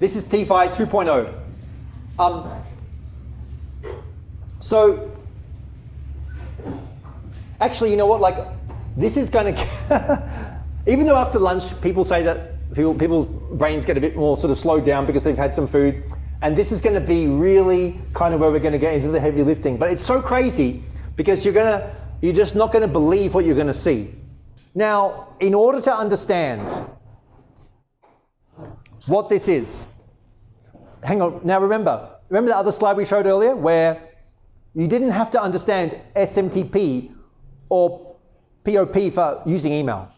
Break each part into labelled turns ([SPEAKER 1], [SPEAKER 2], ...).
[SPEAKER 1] This is TFI 2.0. So, actually, you know what? Like, this is going to, even though after lunch people say that people's brains get a bit more sort of slowed down because they've had some food, and this is going to be really kind of where we're going to get into the heavy lifting. But it's so crazy because you're just not going to believe what you're going to see. Now, in order to understand what this is, hang on. Now remember the other slide we showed earlier where you didn't have to understand SMTP or POP for using email.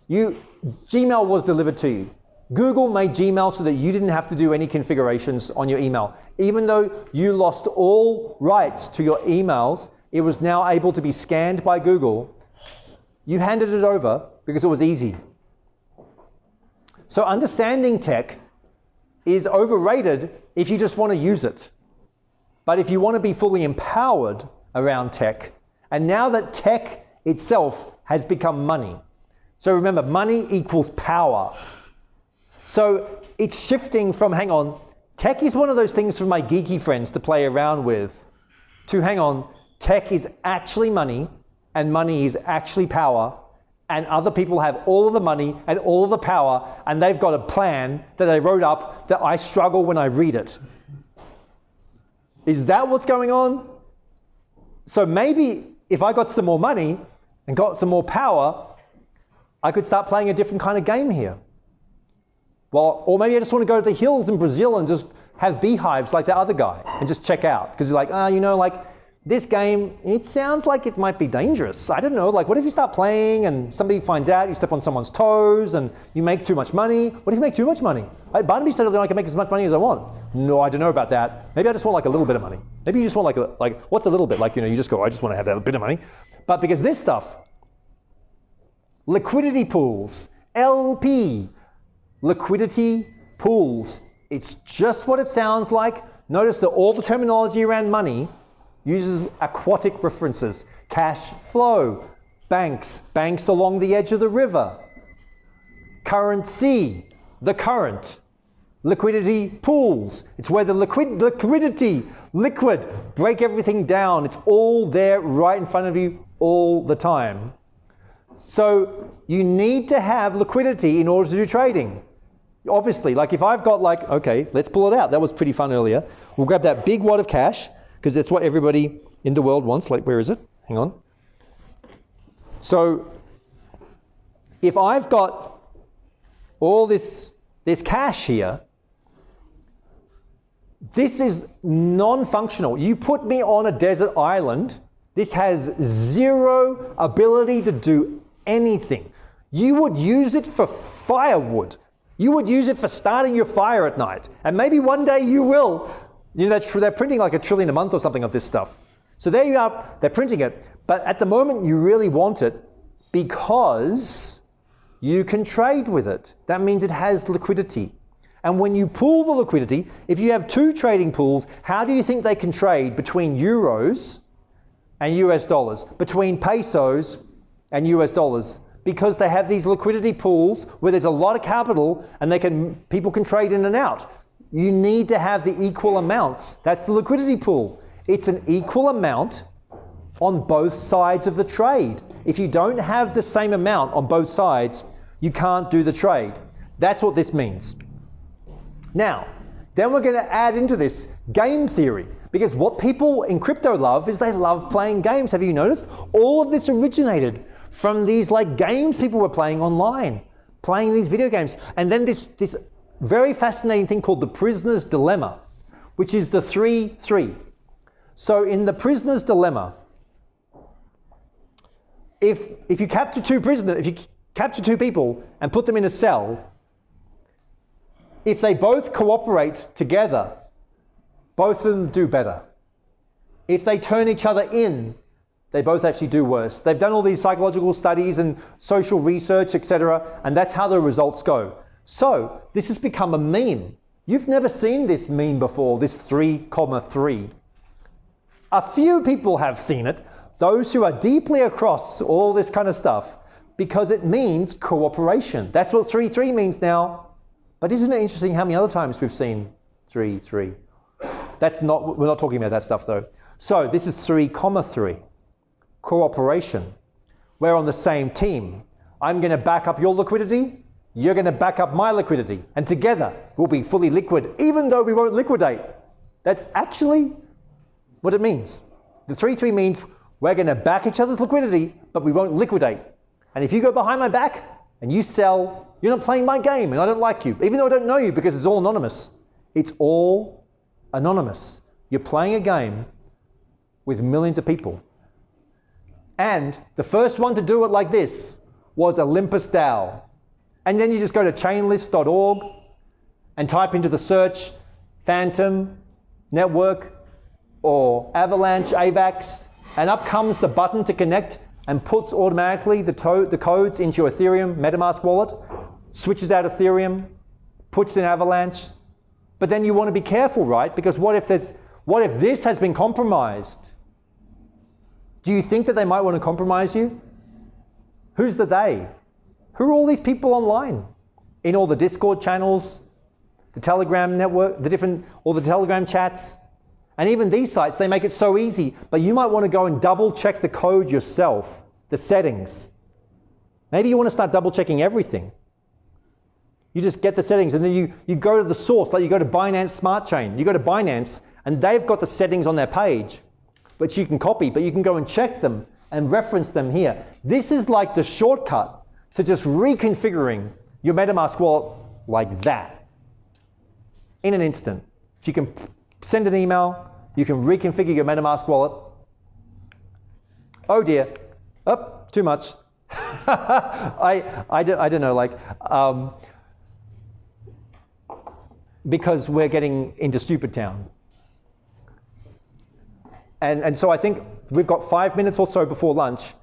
[SPEAKER 1] Gmail was delivered to you. Google made Gmail so that you didn't have to do any configurations on your email. Even though you lost all rights to your emails, it was now able to be scanned by Google. You handed it over because it was easy. So understanding tech is overrated if you just want to use it. But if you want to be fully empowered around tech, and now that tech itself has become money. So remember, money equals power. So it's shifting from, hang on, tech is one of those things for my geeky friends to play around with, to hang on, tech is actually money, and money is actually power, and other people have all of the money and all of the power, and they've got a plan that they wrote up that I struggle when I read it. Is that what's going on? So maybe if I got some more money and got some more power, I could start playing a different kind of game here. Well, or maybe I just want to go to the hills in Brazil and just have beehives like the other guy and just check out. Because you're like, like this game, it sounds like it might be dangerous. I don't know, like what if you start playing and somebody finds out, you step on someone's toes and you make too much money? What if you make too much money? Barnaby said I can make as much money as I want. No, I don't know about that. Maybe I just want like a little bit of money. Maybe you just want like what's a little bit? Like, you just go, I just want to have that bit of money. But because this stuff, liquidity pools, LP, liquidity pools, it's just what it sounds like. Notice that all the terminology around money uses aquatic references. Cash flow, banks along the edge of the river, currency, the current, liquidity pools. It's where the liquid, break everything down. It's all there right in front of you all the time. So you need to have liquidity in order to do trading. Obviously, like if I've got okay, let's pull it out. That was pretty fun earlier. We'll grab that big wad of cash because that's what everybody in the world wants. Like, where is it? Hang on. So if I've got all this cash here, this is non-functional. You put me on a desert island, this has zero ability to do anything. You would use it for firewood. You would use it for starting your fire at night. And maybe one day you will. They're printing like 1 trillion a month or something of this stuff. So there you are, they're printing it. But at the moment you really want it because you can trade with it. That means it has liquidity. And when you pool the liquidity, if you have two trading pools, how do you think they can trade between euros and US dollars, between pesos and US dollars? Because they have these liquidity pools where there's a lot of capital and people can trade in and out. You need to have the equal amounts. That's the liquidity pool. It's an equal amount on both sides of the trade. If you don't have the same amount on both sides, you can't do the trade. That's what this means. Now, then we're going to add into this game theory, because what people in crypto love is they love playing games. Have you noticed? All of this originated from these games people were playing online, playing these video games. And then this very fascinating thing called the prisoner's dilemma, which is the 3-3. So in the prisoner's dilemma, if you capture two people and put them in a cell, if they both cooperate together, both of them do better. If they turn each other in, they both actually do worse. They've done all these psychological studies and social research, etc., and that's how the results go. So this has become a meme. You've never seen this meme before, this 3,3. A few people have seen it, those who are deeply across all this kind of stuff, because it means cooperation. That's what 3-3 means now. But isn't it interesting how many other times we've seen 3, 3? We're not talking about that stuff though. So this is 3, 3. Cooperation. We're on the same team. I'm going to back up your liquidity. You're going to back up my liquidity. And together we'll be fully liquid, even though we won't liquidate. That's actually what it means. The 3, 3 means we're going to back each other's liquidity, but we won't liquidate. And if you go behind my back and you sell, you're not playing my game and I don't like you, even though I don't know you because it's all anonymous. It's all anonymous. You're playing a game with millions of people. And the first one to do it like this was Olympus DAO. And then you just go to chainlist.org and type into the search Phantom Network or Avalanche AVAX, and up comes the button to connect and puts automatically the codes into your Ethereum MetaMask wallet, switches out Ethereum, puts in Avalanche. But then you want to be careful, right? Because what if this has been compromised? Do you think that they might want to compromise you? Who's the they? Who are all these people online? In all the Discord channels, the Telegram network, all the Telegram chats, and even these sites, they make it so easy, but you might want to go and double check the code yourself, the settings. Maybe you want to start double checking everything. You just get the settings and then you go to the source, like you go to Binance Smart Chain. You go to Binance and they've got the settings on their page, but you can copy, but you can go and check them and reference them here. This is like the shortcut to just reconfiguring your MetaMask wallet like that in an instant. If you can send an email, you can reconfigure your MetaMask wallet. Oh dear, too much. I don't know, because we're getting into stupid town. And so I think we've got 5 minutes or so before lunch.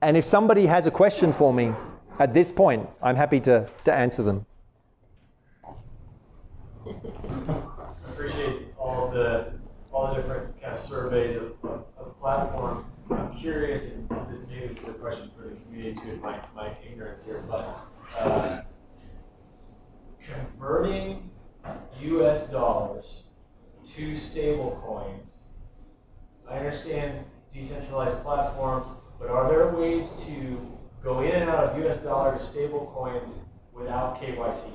[SPEAKER 1] And if somebody has a question for me at this point, I'm happy to answer them.
[SPEAKER 2] I appreciate all the different kind of surveys of platforms. I'm curious, and maybe this is a question for the community too, my ignorance here, but converting US dollars to stable coins. I understand decentralized platforms, but are there ways to go in and out of US dollar to stable coins without KYC?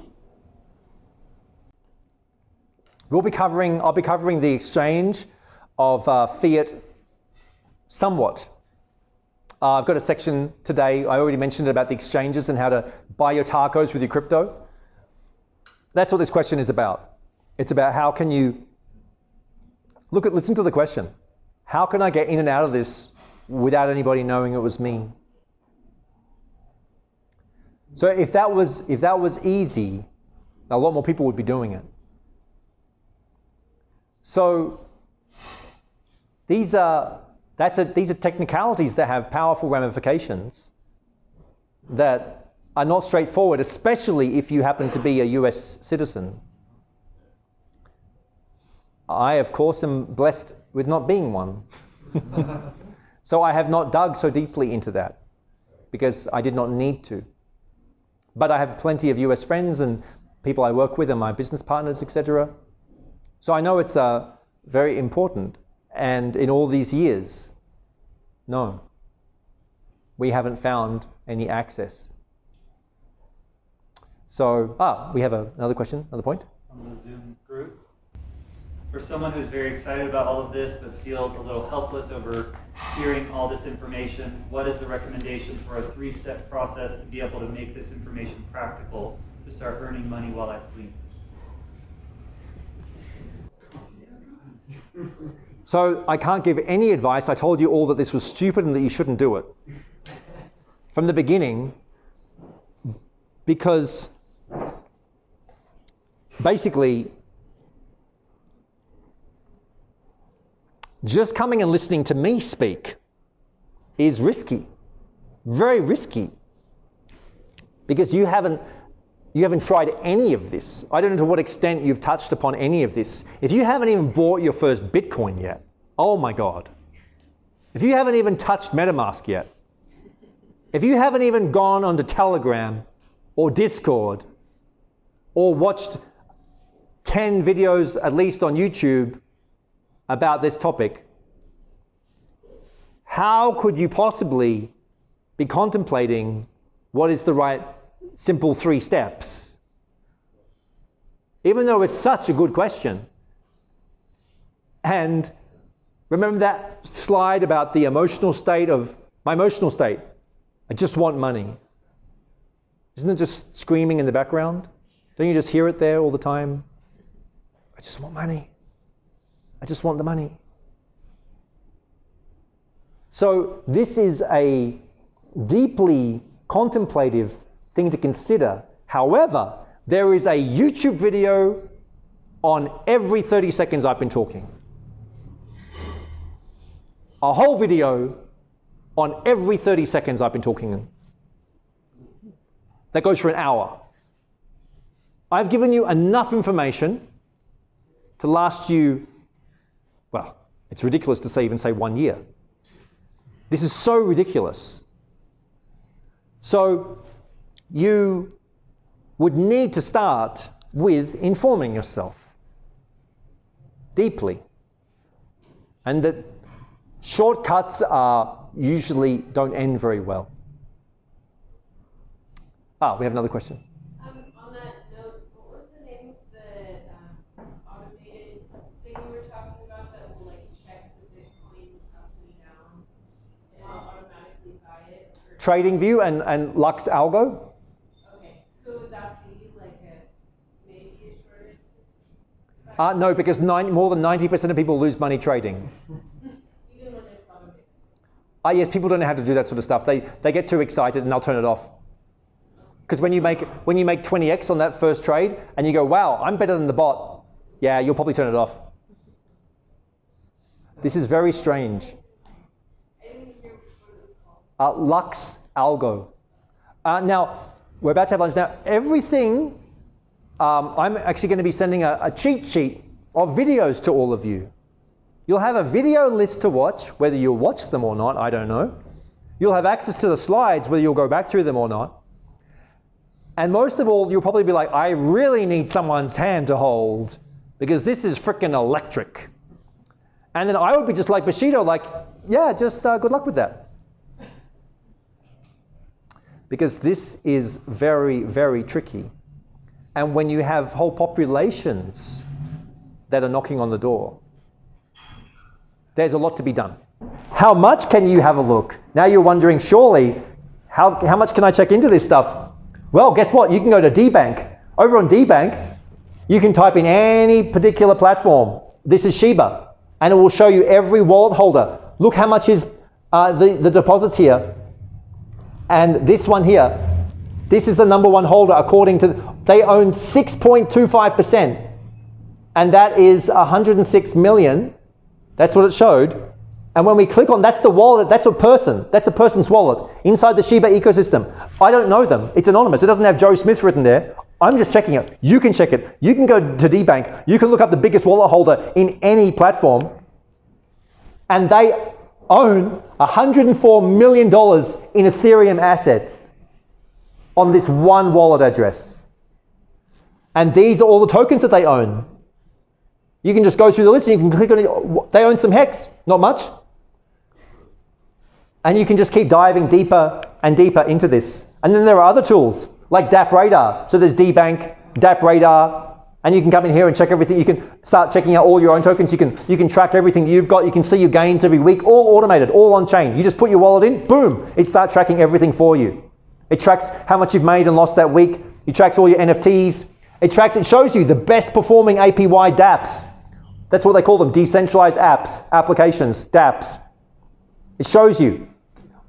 [SPEAKER 1] I'll be covering the exchange of fiat somewhat. I've got a section today, I already mentioned about the exchanges and how to buy your tacos with your crypto. That's what this question is about. It's about how can you, listen to the question. How can I get in and out of this without anybody knowing it was me? So if that was easy, a lot more people would be doing it. So these are technicalities that have powerful ramifications that are not straightforward, especially if you happen to be a US citizen. I, of course, am blessed with not being one. So I have not dug so deeply into that because I did not need to. But I have plenty of US friends and people I work with and my business partners, etc. So I know it's very important. And in all these years, no, we haven't found any access. So, we have another question, another point?
[SPEAKER 3] On the Zoom group. For someone who's very excited about all of this but feels a little helpless over hearing all this information, what is the recommendation for a 3-step process to be able to make this information practical to start earning money while I sleep?
[SPEAKER 1] So I can't give any advice. I told you all that this was stupid and that you shouldn't do it from the beginning, because basically just coming and listening to me speak is risky, very risky, because you haven't tried any of this. I don't know to what extent you've touched upon any of this. If you haven't even bought your first Bitcoin yet, oh my God. If you haven't even touched MetaMask yet, if you haven't even gone onto Telegram or Discord or watched 10 videos at least on YouTube about this topic, how could you possibly be contemplating what is the right simple 3 steps? Even though it's such a good question. And remember that slide about the emotional state of, my emotional state, I just want money. Isn't it just screaming in the background? Don't you just hear it there all the time? I just want money. I just want the money. So this is a deeply contemplative thing to consider. However, there is a YouTube video on every 30 seconds I've been talking. A whole video on every 30 seconds I've been talking. That goes for an hour. I've given you enough information to last you, well, it's ridiculous to even say 1 year. This is so ridiculous. So you would need to start with informing yourself deeply. And that shortcuts usually don't end very well. We have another question.
[SPEAKER 4] On that note, what was the name of the automated thing you were talking about that will like check the Bitcoin up and down and automatically buy it?
[SPEAKER 1] Trading View and Lux Algo.
[SPEAKER 4] Okay, so would that be like maybe a shorter?
[SPEAKER 1] No, because more than 90% of people lose money trading.
[SPEAKER 4] Even when it's automated?
[SPEAKER 1] Yes, people don't know how to do that sort of stuff. They get too excited and they'll turn it off. Because when you make 20x on that first trade and you go, wow, I'm better than the bot, yeah, you'll probably turn it off. This is very strange.
[SPEAKER 4] I didn't hear what it was called.
[SPEAKER 1] Lux Algo. Now, we're about to have lunch. Now, everything, I'm actually going to be sending a cheat sheet of videos to all of you. You'll have a video list to watch, whether you'll watch them or not, I don't know. You'll have access to the slides, whether you'll go back through them or not. And most of all, you'll probably be like, I really need someone's hand to hold because this is freaking electric. And then I would be just like Bushido, like, yeah, just good luck with that. Because this is very, very tricky. And when you have whole populations that are knocking on the door, there's a lot to be done. How much can you have a look? Now you're wondering, surely, how much can I check into this stuff? Well, guess what? You can go to DBank. Over on DBank, you can type in any particular platform. This is Shiba, and it will show you every wallet holder. Look how much is the deposits here. And this one here, this is the number one holder according to, they own 6.25%. And that is 106 million. That's what it showed. And when we click on, that's the wallet, that's a person's wallet inside the Shiba ecosystem. I don't know them, it's anonymous. It doesn't have Joe Smith written there. I'm just checking it. You can check it. You can go to DBank. You can look up the biggest wallet holder in any platform. And they own $104 million in Ethereum assets on this one wallet address. And these are all the tokens that they own. You can just go through the list and you can click on it. They own some Hex, not much. And you can just keep diving deeper and deeper into this. And then there are other tools like DApp Radar. So there's DBank, DApp Radar, and you can come in here and check everything. You can start checking out all your own tokens. You can track everything you've got. You can see your gains every week, all automated, all on chain. You just put your wallet in, boom, it starts tracking everything for you. It tracks how much you've made and lost that week. It tracks all your NFTs. It shows you the best performing APY dApps. That's what they call them, decentralized apps, applications, dApps. It shows you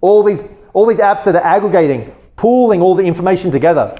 [SPEAKER 1] all these apps that are aggregating, pooling all the information together.